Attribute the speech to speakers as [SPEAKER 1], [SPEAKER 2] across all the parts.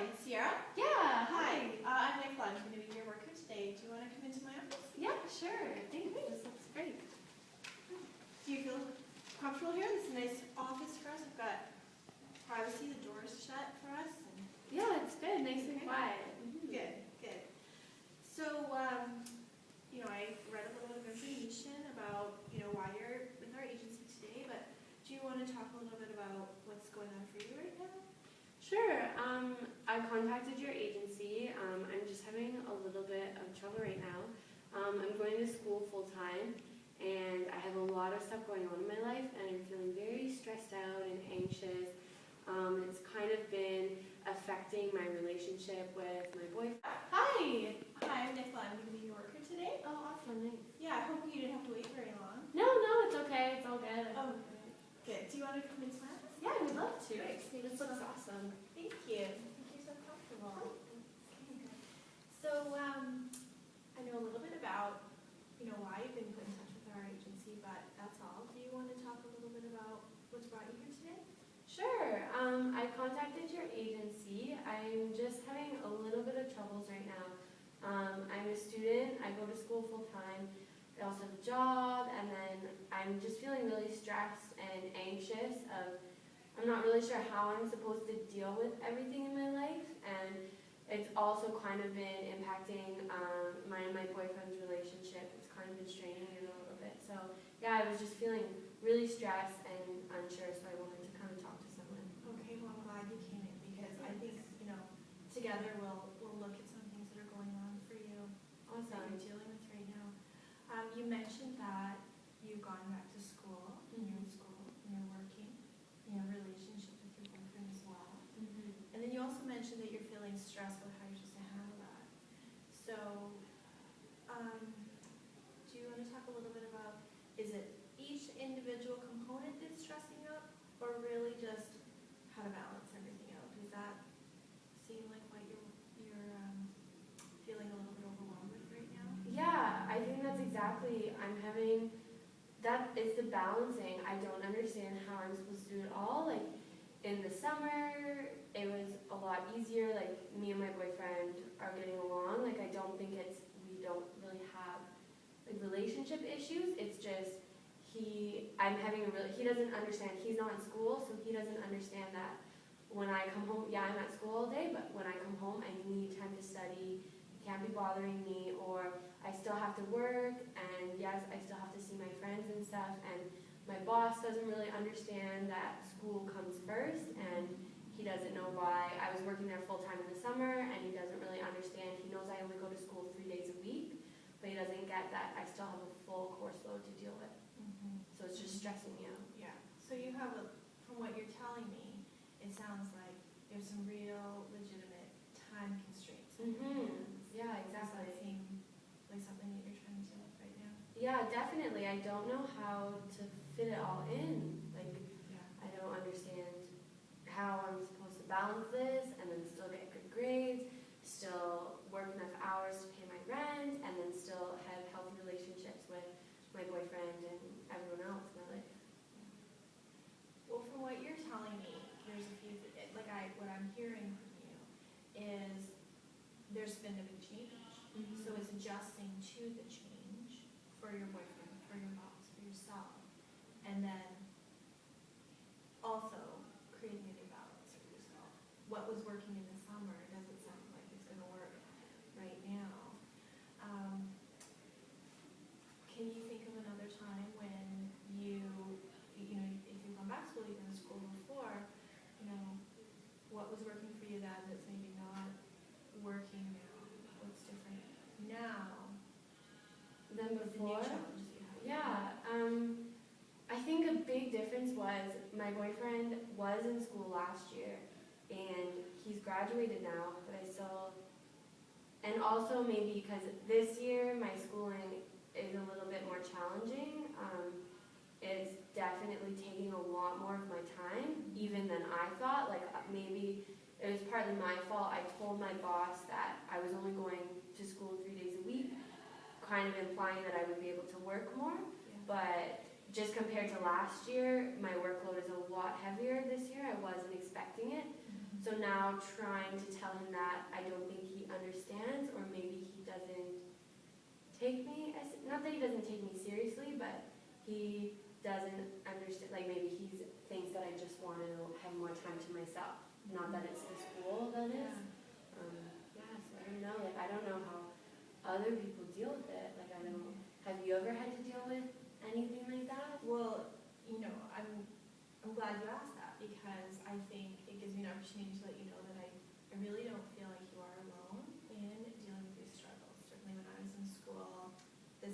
[SPEAKER 1] Hi, Sierra.
[SPEAKER 2] Yeah,
[SPEAKER 1] Hi, I'm Nicola. I'm going to be your worker today. Do you want to come into my office?
[SPEAKER 2] Yeah, sure. Thanks. This looks great.
[SPEAKER 1] Do you feel comfortable here? This is a nice office for us. We've got privacy, the door's shut for us. And
[SPEAKER 2] Yeah, it's good. Nice and
[SPEAKER 1] Okay.
[SPEAKER 2] quiet.
[SPEAKER 1] Good, good. So, I read a little bit of information about, why you're with our agency today, but do you want to talk a little bit about what's going on for you right now?
[SPEAKER 2] Sure. I contacted your agency. I'm just having a little bit of trouble right now. I'm going to school full time, and I have a lot of stuff going on in my life, and I'm feeling very stressed out and anxious. It's kind of been affecting my relationship with my boyfriend. Hi!
[SPEAKER 1] Hi, I'm Nicola. I'm going to be your worker today.
[SPEAKER 2] Oh, awesome. Nice.
[SPEAKER 1] Yeah, I hope you didn't have to wait very long.
[SPEAKER 2] No, it's okay. It's all good.
[SPEAKER 1] Oh, good. Do you want to come into my office?
[SPEAKER 2] Yeah, I would love to.
[SPEAKER 1] Great.
[SPEAKER 2] This looks awesome.
[SPEAKER 1] Thank you. You're so comfortable. So, I know a little bit about, why you've been put in touch with our agency, but that's all. Do you want to talk a little bit about what's brought you here today?
[SPEAKER 2] Sure. I contacted your agency. I'm just having a little bit of troubles right now. I'm a student. I go to school full time. I also have a job, and then I'm just feeling really stressed and anxious. I'm not really sure how I'm supposed to deal with everything in my life, and it's also kind of been impacting my and my boyfriend's relationship. It's kind of been straining it a little bit. So yeah, I was just feeling really stressed and unsure, so I wanted to kind of talk to someone.
[SPEAKER 1] Okay, well, I'm glad you came in because I think, together we'll look at some things that are going on for you that
[SPEAKER 2] Awesome.
[SPEAKER 1] you're dealing with right now. You mentioned that you've gone back to school, and you're in school, and you're working, you have a relationship with your boyfriend as well. And then you also mentioned that you're feeling stressed about how you're supposed to handle that. So, do you want to talk a little bit about, is it each individual component that's stressing you out, or really just how to balance everything out? Does that seem like what you're feeling a little bit overwhelmed with right now?
[SPEAKER 2] Yeah, I think that's exactly. I'm having that. It's the balancing. I don't understand how I'm supposed to do it all. Like in the summer, it was a lot easier. Like me and my boyfriend are getting along. Like I don't think we don't really have like relationship issues. It's just he doesn't understand. He's not in school, so he doesn't understand that when I come home, yeah, I'm at school all day, but when I come home, I need time to study. He can't be bothering me, or I still have to work, and yes, I still have to see my friends and stuff, and my boss doesn't really understand that school comes first, and he doesn't know why. I was working there full time in the summer, and he doesn't really understand. He knows I only go to school 3 days a week, but he doesn't get that I still have a full course load to deal with. So it's just stressing me out.
[SPEAKER 1] Yeah. So you have from what you're telling me, it sounds like there's some real legitimate time constraints.
[SPEAKER 2] Yeah,
[SPEAKER 1] Does that
[SPEAKER 2] exactly.
[SPEAKER 1] seem like something that you're trying to deal with right now?
[SPEAKER 2] Yeah, definitely. I don't know how to fit it all in. Like,
[SPEAKER 1] Yeah.
[SPEAKER 2] I don't understand how I'm supposed to balance this and then still get good grades, still work enough hours to pay my rent, and then still have healthy relationships with my boyfriend and everyone else in my life.
[SPEAKER 1] Well, from what you're telling me, there's a few, what I'm hearing from you is there's been a big change. So it's adjusting to the change for your boyfriend, for your boss, for yourself, and then also creating a new balance for yourself. What was working in the summer doesn't sound like it's going to work right now. Can you think of another time when if you've gone back to school, you've been in school before, what was working for you then that's maybe not working now? What's different now
[SPEAKER 2] Then
[SPEAKER 1] with the new
[SPEAKER 2] before,
[SPEAKER 1] challenges you have?
[SPEAKER 2] yeah, I think a big difference was my boyfriend was in school last year, and he's graduated now, but I still, and also maybe because this year my schooling is a little bit more challenging. It's definitely taking a lot more of my time, even than I thought. Like maybe it was partly my fault. I told my boss that I was only going to school 3 days a week, kind of implying that I would be able to work more.
[SPEAKER 1] Yeah.
[SPEAKER 2] But just compared to last year, my workload is a lot heavier this year. I wasn't expecting it. So now trying to tell him that I don't think he understands, or maybe he doesn't take me as, not that he doesn't take me seriously, but he doesn't understand, like maybe he thinks that I just want to have more time to myself, not that it's the school that is. Yeah, so I don't know, like I don't know how other people deal with it, like I don't, have you ever had to deal with anything like that?
[SPEAKER 1] Well, you know, I'm glad you asked that, because I think it gives me an opportunity to let you know that I really don't feel like you are alone in dealing with these struggles. Certainly when I was in school, the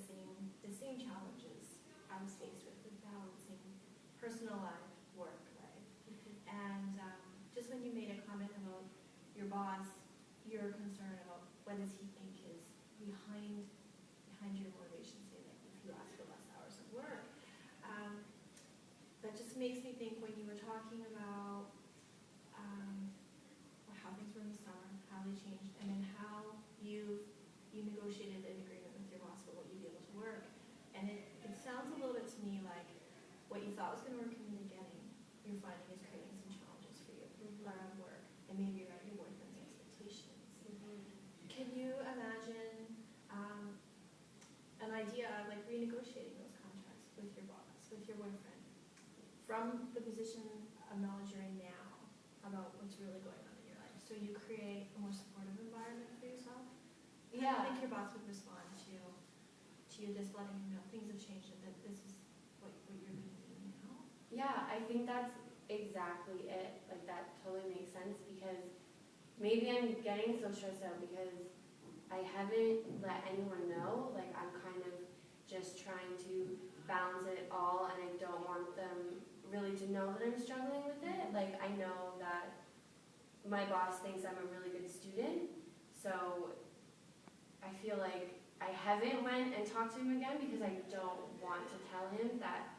[SPEAKER 1] same challenges I was faced with balancing personal life, work life. And just when you made a comment about your boss, your concern about what does he think is behind your motivation, say like if you ask for less hours of work, that just makes me think when you were talking about how things were in the summer, how they changed, and then how you negotiated an agreement with your boss about what you'd be able to work. And it sounds a little bit to me like what you thought was going to work in the beginning, you're finding is creating some challenges for you around work, and maybe around your boyfriend's expectations. Can you imagine an idea of like renegotiating those contracts with your boss, with your boyfriend, from the position of knowledge you're in now about what's really going on in your life, so you create a more supportive environment for yourself?
[SPEAKER 2] Yeah.
[SPEAKER 1] I think your boss would respond to you just letting him know things have changed and that this is what you're going to do now.
[SPEAKER 2] Yeah, I think that's exactly it. Like that totally makes sense, because maybe I'm getting so stressed out because I haven't let anyone know. Like I'm kind of just trying to balance it all, and I don't want them really to know that I'm struggling with it. Like I know that my boss thinks I'm a really good student, so I feel like I haven't went and talked to him again because I don't want to tell him that,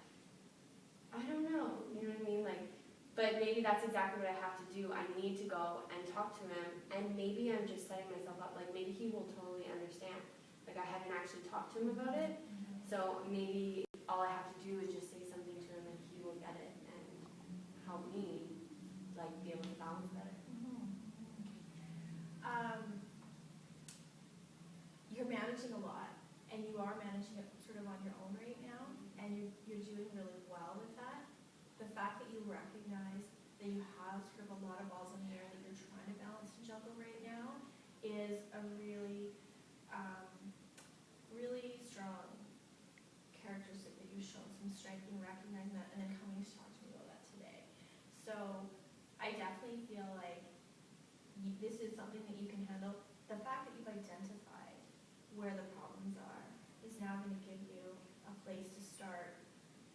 [SPEAKER 2] I don't know, you know what I mean? Like, but maybe that's exactly what I have to do. I need to go and talk to him, and maybe I'm just setting myself up, like maybe he will totally understand. Like I haven't actually talked to him about it, so maybe all I have to do is just say something to him and he will get it and help me like be able to balance better.
[SPEAKER 1] You're managing a lot, and you are managing it sort of on your own right now, and you're doing really well with that. The fact that you recognize that you have sort of a lot of balls in the air that you're trying to balance and juggle right now is a really, really strong characteristic that you've shown some strength in recognizing that and then coming to talk to me about that today. So I definitely feel like this is something that you can handle. The fact that you've identified where the problems are is now going to give you a place to start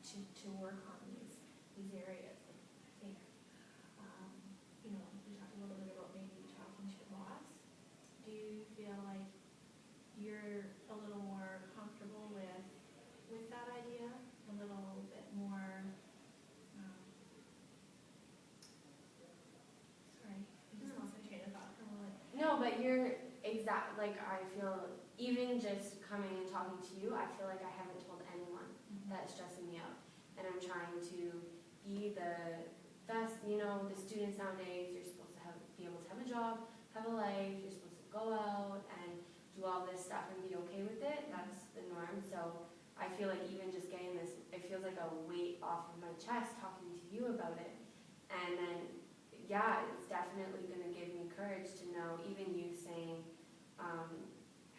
[SPEAKER 1] to work on these areas. I think, you know, we talked a little bit about maybe talking to your boss. Do you feel like you're a little more comfortable with that idea? A little bit more, sorry, I just lost my train of thought for a moment.
[SPEAKER 2] No, but you're exact. Like I feel, even just coming and talking to you, I feel like I haven't told anyone that's stressing me out, and I'm trying to be the best. You know, the students nowadays, you're supposed to be able to have a job, have a life. You're supposed to go out and do all this stuff and be okay with it. That's the norm. So I feel like even just getting this, it feels like a weight off of my chest talking to you about it, and then yeah, it's definitely going to give me courage to know, even you saying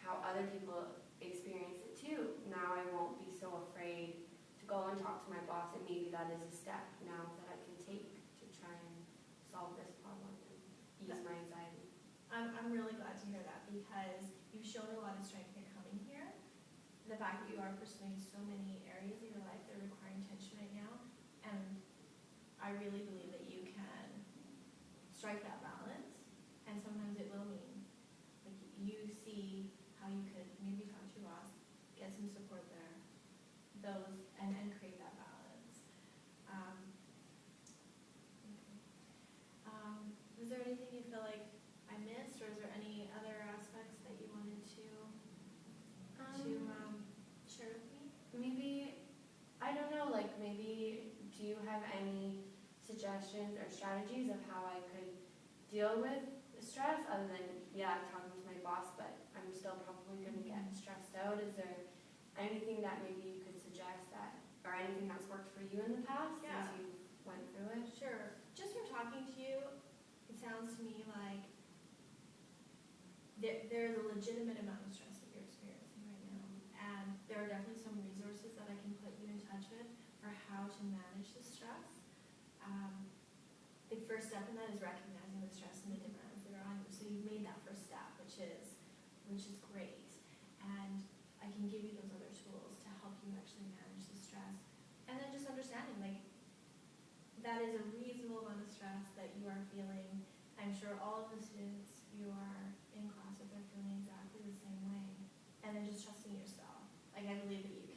[SPEAKER 2] how other people experience it too. Now I won't be so afraid to go and talk to my boss, and maybe that is a step now that I can take to try and solve this problem and ease my anxiety.
[SPEAKER 1] I'm really glad to hear that, because you've shown a lot of strength in coming here. The fact that you are pursuing so many areas of your life that are requiring attention right now, and I really believe that you can strike that balance, and sometimes it will mean like you see how you could maybe talk to your boss, get some support there, and create that balance. Was there anything you feel like I missed, or is there any other aspects that you wanted to share with me?
[SPEAKER 2] Maybe, I don't know, like maybe do you have any suggestions or strategies of how I could deal with stress other than, talking to my boss, but I'm still probably going to get stressed out. Is there anything that maybe you could suggest that, or anything that's worked for you in the past
[SPEAKER 1] Yeah.
[SPEAKER 2] as you went through it?
[SPEAKER 1] Sure. Just from talking to you, it sounds to me like there's a legitimate amount of stress that you're experiencing right now. And there are definitely some resources that I can put you in touch with for how to manage the stress. The first step in that is recognizing the stress and the demands that are on you. So you've made that first step, which is great. And I can give you those other tools to help you actually manage the stress. And then just understanding, like, that is a reasonable amount of stress that you are feeling. I'm sure all of the students you are in class with are feeling exactly the same way. And then just trusting yourself. Like, I believe that you